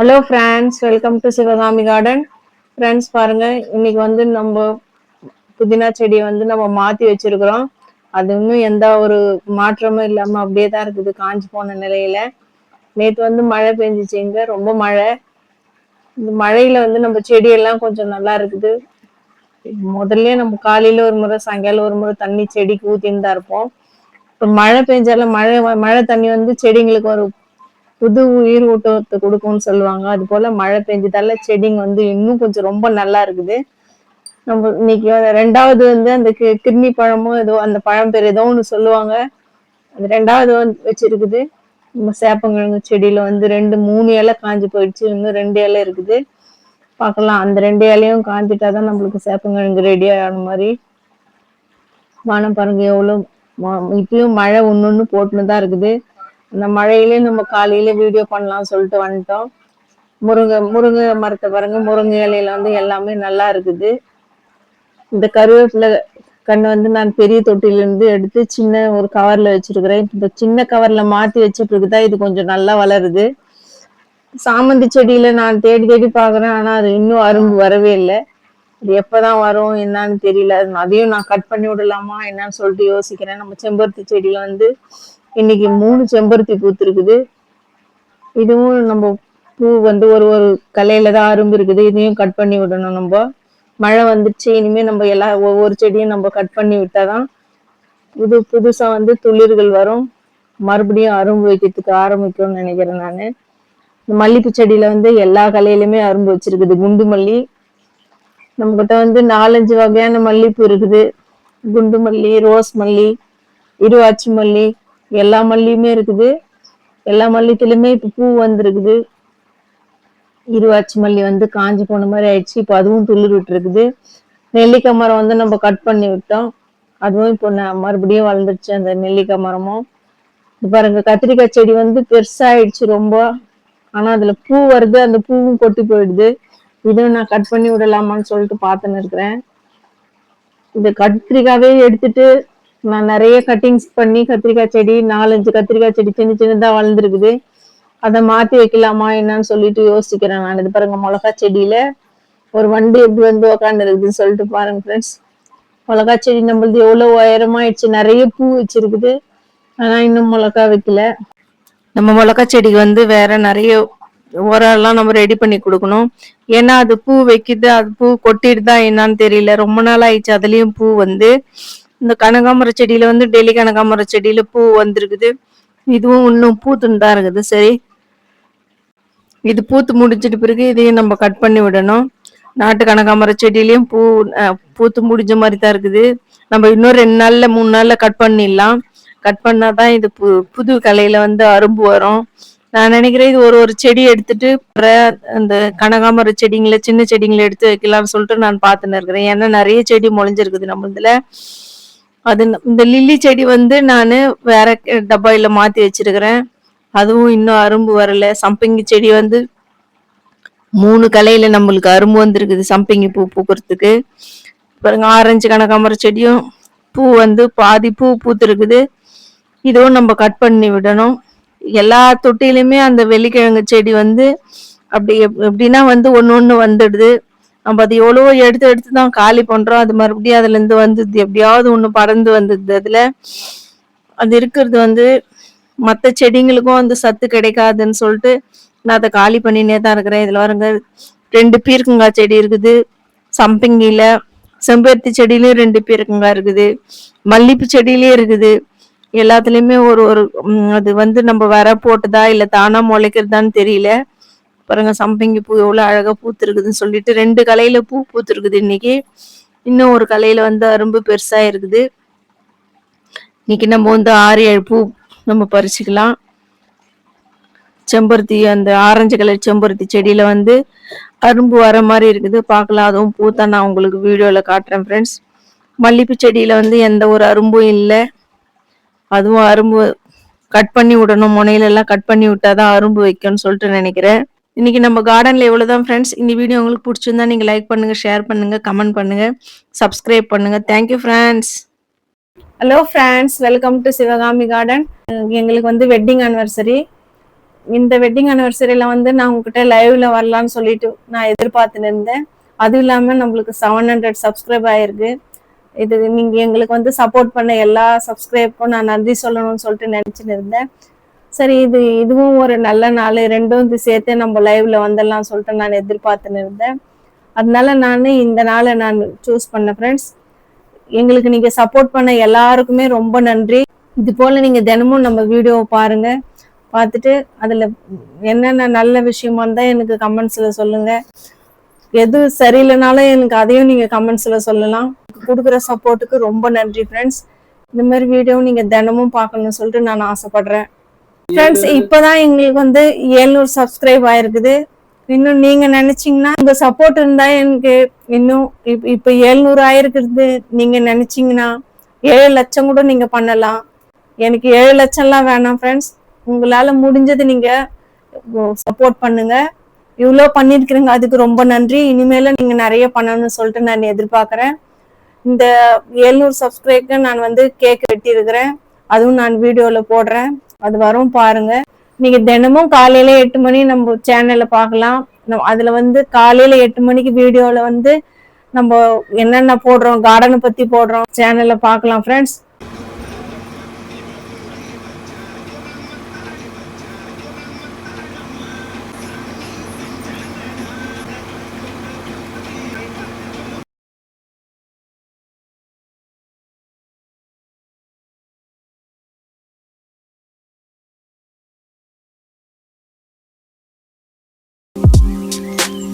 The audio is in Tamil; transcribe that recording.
Hello friends, welcome to Sivakami garden. Friends பாருங்க, இன்னைக்கு வந்து நம்ம புதினா செடியை வந்து நம்ம மாத்தி வச்சிருக்கிறோம். அது இன்னும் எந்த ஒரு மாற்றமும் இல்லாம அப்படியே தான் இருக்குது, காஞ்சு போன நிலையில. நேற்று வந்து மழை பெஞ்சிச்சு, இங்க ரொம்ப மழை. இந்த மழையில வந்து நம்ம செடியெல்லாம் கொஞ்சம் நல்லா இருக்குது. முதல்ல நம்ம காலையில ஒரு முறை சாயங்காலம் ஒரு முறை தண்ணி செடிக்கு ஊத்தின்னு தான் இருப்போம். இப்போ மழை பெஞ்சாலும் மழை தண்ணி வந்து செடிங்களுக்கு ஒரு புது உயிர் ஊட்டத்தை கொடுக்கும்னு சொல்லுவாங்க. அது போல மழை பெஞ்சதால செடிங்க வந்து இன்னும் கொஞ்சம் ரொம்ப நல்லா இருக்குது. நம்ம இன்னைக்கு ரெண்டாவது வந்து அந்த கிர்னி பழமோ ஏதோ அந்த பழம் பேர் ஏதோ ஒன்று சொல்லுவாங்க, அது ரெண்டாவது வந்து வச்சிருக்குது. நம்ம சேப்பங்கிழங்கு செடியில வந்து 2 3 இலை காஞ்சி போயிடுச்சு, இன்னும் 2 இலை இருக்குது. பார்க்கலாம், அந்த 2 இலையும் காஞ்சிட்டாதான் நம்மளுக்கு சேப்பங்கிழங்கு ரெடி ஆன மாதிரி. வானம் பாருங்க எவ்வளவு இப்பயும் மழை ஒன்னொன்னு போட்டுன்னு தான் இருக்குது. அந்த மழையிலே நம்ம காலையில வீடியோ பண்ணலாம்னு சொல்லிட்டு வந்துட்டோம். முருங்கை மரத்தை பாருங்க, முருங்கை இலையில வந்து எல்லாமே நல்லா இருக்குது. இந்த கருவேப்பிலை கண்ணு வந்து நான் பெரிய தொட்டிலிருந்து எடுத்து சின்ன ஒரு கவர்ல வச்சிருக்கிறேன். இந்த சின்ன கவர்ல மாத்தி வச்சிட்டு இருக்குதா, இது கொஞ்சம் நல்லா வளருது. சாமந்தி செடியில நான் தேடி தேடி பாக்குறேன், ஆனா அது இன்னும் அரும்பு வரவே இல்லை. அது எப்பதான் வரும் என்னன்னு தெரியல. அதையும் நான் கட் பண்ணி விடலாமா என்னன்னு சொல்லிட்டு யோசிக்கிறேன். நம்ம செம்பருத்தி செடியில வந்து இன்னைக்கு 3 செம்பருத்தி பூத்திருக்குது. இதுவும் நம்ம பூ வந்து ஒரு ஒரு கலையில தான் அரும்பு இருக்குது, இதையும் கட் பண்ணி விடணும். நம்ம மழை வந்துடுச்சு, இனிமே நம்ம ஒவ்வொரு செடியும் நம்ம கட் பண்ணி விட்டாதான் புதுசா வந்து துளிர்கள் வரும், மறுபடியும் அரும்பு வைக்கிறதுக்கு ஆரம்பிக்கும்னு நினைக்கிறேன் நானு. இந்த மல்லிப்பூ செடியில வந்து எல்லா கலையிலுமே அரும்பு வச்சிருக்குது. குண்டு மல்லி நம்ம கிட்ட வந்து 4 5 வகையான மல்லிப்பூ இருக்குது. குண்டு மல்லி, ரோஸ் மல்லி, இருவாச்சி மல்லி, எல்லா மல்லியுமே இருக்குது. எல்லா மல்லித்திலுமே இப்ப பூ வந்திருக்குது. இருவாச்சி மல்லி வந்து காஞ்சி போன மாதிரி ஆயிடுச்சு, இப்போ அதுவும் துளிர் விட்டு இருக்குது. நெல்லிக்காய் மரம் வந்து நம்ம கட் பண்ணி விட்டோம், அதுவும் இப்போ மறுபடியும் வளர்ந்துருச்சு அந்த நெல்லிக்காய் மரமும். பாருங்க, கத்திரிக்காய் செடி வந்து பெருசாயிடுச்சு ரொம்ப, ஆனா அதுல பூ வருது, அந்த பூவும் கொட்டி போயிடுது. இதுவும் நான் கட் பண்ணி விடலாமான்னு சொல்லிட்டு பார்த்துன்னு இருக்கிறேன். இந்த கத்திரிக்காவே எடுத்துட்டு நான் நிறைய கட்டிங்ஸ் பண்ணி கத்திரிக்காய் செடி 4 5 கத்திரிக்காய் செடி சின்ன சின்னதா வளர்ந்துருக்குது. அதை மாத்தி வைக்கலாமா என்னன்னு சொல்லிட்டு யோசிக்கிறேன் நான். இது பாருங்க, மிளகா செடியில ஒரு வண்டி எப்படி வந்து உக்காந்து இருக்குதுன்னு சொல்லிட்டு பாருங்க ஃப்ரெண்ட்ஸ். மிளகா செடி நம்மளது எவ்வளவு உயரமாயிடுச்சு, நிறைய பூ வச்சிருக்குது, ஆனா இன்னும் மிளகா வைக்கல. நம்ம மிளகா செடிக்கு வந்து வேற நிறைய உரம் எல்லாம் நம்ம ரெடி பண்ணி கொடுக்கணும். ஏன்னா அது பூ வைக்குது, அது பூ கொட்டிடுதா என்னன்னு தெரியல. ரொம்ப நாள் ஆயிடுச்சு அதுலயும் பூ வந்து. இந்த கனகாமர செடியில வந்து டெல்லி கனகாமர செடியில பூ வந்திருக்குது. இதுவும் இன்னும் பூத்துன்னு தான் இருக்குது. சரி, இது பூத்து முடிச்சிட்டு பிறகு இதையும் நம்ம கட் பண்ணி விடணும். நாட்டு கனகாமர செடியிலயும் பூத்து முடிஞ்ச மாதிரி தான் இருக்குது. நம்ம இன்னும் 2 நாள்ல 3 நாள்ல கட் பண்ணிடலாம். கட் பண்ணாதான் இது புது கலையில வந்து அரும்பு வரும். நான் நினைக்கிறேன் இது ஒரு ஒரு செடி எடுத்துட்டு அந்த கனகாமர செடிங்களை சின்ன செடிங்களை எடுத்து வைக்கலாம்னு சொல்லிட்டு நான் பார்த்துன்னு இருக்கிறேன். ஏன்னா நிறைய செடி முளைஞ்சிருக்குது நம்ம இதுல. அது இந்த லில்லி செடி வந்து நான் வேற டப்பாயில மாத்தி வச்சிருக்கிறேன், அதுவும் இன்னும் அரும்பு வரல. சம்பங்கி செடி வந்து 3 கலையில நம்மளுக்கு அரும்பு வந்திருக்குது சம்பங்கி பூ பூக்கிறதுக்கு. பாருங்க, ஆரஞ்சு கனகாமர செடியும் பூ வந்து பாதி பூ பூத்திருக்குது, இதுவும் நம்ம கட் பண்ணி விடணும். எல்லா தொட்டிலுமே அந்த வெள்ளிக்கிழங்கு செடி வந்து அப்படி எப்படின்னா வந்து ஒண்ணு வந்துடுது. நம்ம அது எவ்வளவோ எடுத்து எடுத்து தான் காலி பண்றோம், அது மறுபடியும் அதுல இருந்து வந்து எப்படியாவது ஒண்ணு பறந்து வந்தது. அதுல அது இருக்கிறது வந்து மற்ற செடிங்களுக்கும் அந்த சத்து கிடைக்காதுன்னு சொல்லிட்டு நான் அதை காலி பண்ணினே தான் இருக்கிறேன். இதுல வருங்க 2 பீர்க்கங்காய் செடி இருக்குது, சம்பங்கில செம்பருத்தி செடியிலயும் 2 பீர்க்கங்காய் இருக்குது, மல்லிப்பூ செடியிலயும் இருக்குது. எல்லாத்துலயுமே ஒரு ஒரு அது வந்து நம்ம வர போட்டுதா இல்ல தானா முளைக்கிறதான்னு தெரியல. பாருங்க, சம்பங்கி பூ எவ்வளவு அழகா பூத்து இருக்குதுன்னு சொல்லிட்டு 2 கலையில பூ பூத்து இருக்குது இன்னைக்கு. இன்னும் ஒரு கலையில வந்து அரும்பு பெருசா இருக்குது. இன்னைக்கு நம்ம வந்து 6 7 பூ நம்ம பறிச்சுக்கலாம். செம்பருத்தி அந்த ஆரஞ்சு கலர் செம்பருத்தி செடியில வந்து அரும்பு வர மாதிரி இருக்குது, பார்க்கலாம். அதுவும் பூத்தா நான் உங்களுக்கு வீடியோல காட்டுறேன் ஃப்ரெண்ட்ஸ். மல்லிப்பூ செடியில வந்து எந்த ஒரு அரும்பும் இல்லை, அதுவும் அரும்பு கட் பண்ணி விடணும். முனையில எல்லாம் கட் பண்ணி விட்டாதான் அரும்பு வைக்கும்னு சொல்லிட்டு நினைக்கிறேன். இன்னைக்கு நம்ம கார்டன்ல எவ்வளவுதான் ஃப்ரெண்ட்ஸ். இந்த வீடியோ உங்களுக்கு பிடிச்சிருந்தா நீங்க லைக் பண்ணுங்க, ஷேர் பண்ணுங்க, கமெண்ட் பண்ணுங்க, சப்ஸ்கிரைப் பண்ணுங்க. Thank you friends. Hello friends, welcome to Sivakami garden. எங்களுக்கு வந்து வெட்டிங் ஆனிவர்சரி. இந்த வெட்டிங் அனிவர்சரியில வந்து நான் உங்ககிட்ட லைவ்ல வரலான்னு சொல்லிட்டு நான் எதிர்பார்த்துன்னு இருந்தேன். அதுவும் இல்லாம நம்மளுக்கு 700 சப்ஸ்கிரைப் ஆயிருக்கு. இது நீங்க எங்களுக்கு வந்து சப்போர்ட் பண்ண எல்லா சப்ஸ்கிரைபுக்கும் நான் நன்றி சொல்லணும்னு சொல்லிட்டு நினைச்சுன்னு இருந்தேன். சரி, இதுவும் ஒரு நல்ல நாள், ரெண்டும் இது சேர்த்து நம்ம லைவ்ல வந்துடலாம் சொல்லிட்டு நான் எதிர்பார்த்துன்னு இருந்தேன். அதனால நான் இந்த நாளை நான் சூஸ் பண்ணேன் ஃப்ரெண்ட்ஸ். எங்களுக்கு நீங்க சப்போர்ட் பண்ண எல்லாருக்குமே ரொம்ப நன்றி. இது போல நீங்க தினமும் நம்ம வீடியோவை பாருங்க, பார்த்துட்டு அதுல என்னென்ன நல்ல விஷயமா இருந்தா எனக்கு கமெண்ட்ஸ்ல சொல்லுங்க. எது சரியில்லைனாலும் எனக்கு அதையும் நீங்க கமெண்ட்ஸ்ல சொல்லலாம். கொடுக்குற சப்போர்ட்டுக்கு ரொம்ப நன்றி ஃப்ரெண்ட்ஸ். இந்த மாதிரி வீடியோ நீங்க தினமும் பார்க்கணும்னு சொல்லிட்டு நான் ஆசைப்படுறேன் ஃப்ரெண்ட்ஸ். இப்பதான் எங்களுக்கு வந்து 700 சப்ஸ்கிரைப் ஆயிருக்குது. இன்னும் நீங்க நினைச்சீங்கன்னா உங்க சப்போர்ட் இருந்தா எனக்கு இன்னும் இப்ப 700 ஆயிருக்கிறது நீங்க நினைச்சீங்கன்னா 7 லட்சம் கூட நீங்க பண்ணலாம். எனக்கு 7 லட்சம்லாம் வேணாம் ஃப்ரெண்ட்ஸ். உங்களால முடிஞ்சது நீங்க சப்போர்ட் பண்ணுங்க. இவ்வளோ பண்ணிருக்கிறீங்க, அதுக்கு ரொம்ப நன்றி. இனிமேல நீங்க நிறைய பண்ணணும்னு சொல்லிட்டு நான் எதிர்பார்க்கிறேன். இந்த 700 சப்ஸ்கிரைப்க்கு நான் வந்து கேக் வெட்டி இருக்கிறேன். அதுவும் நான் வீடியோல போடுறேன், அது வரும் பாருங்க. நீங்க தினமும் காலையில 8 மணி நம்ம சேனல்ல பார்க்கலாம். அதுல வந்து காலையில 8 மணிக்கு வீடியோல வந்து நம்ம என்னென்ன போடுறோம், கார்டனை பத்தி போடுறோம், சேனல்ல பார்க்கலாம் ஃப்ரெண்ட்ஸ்.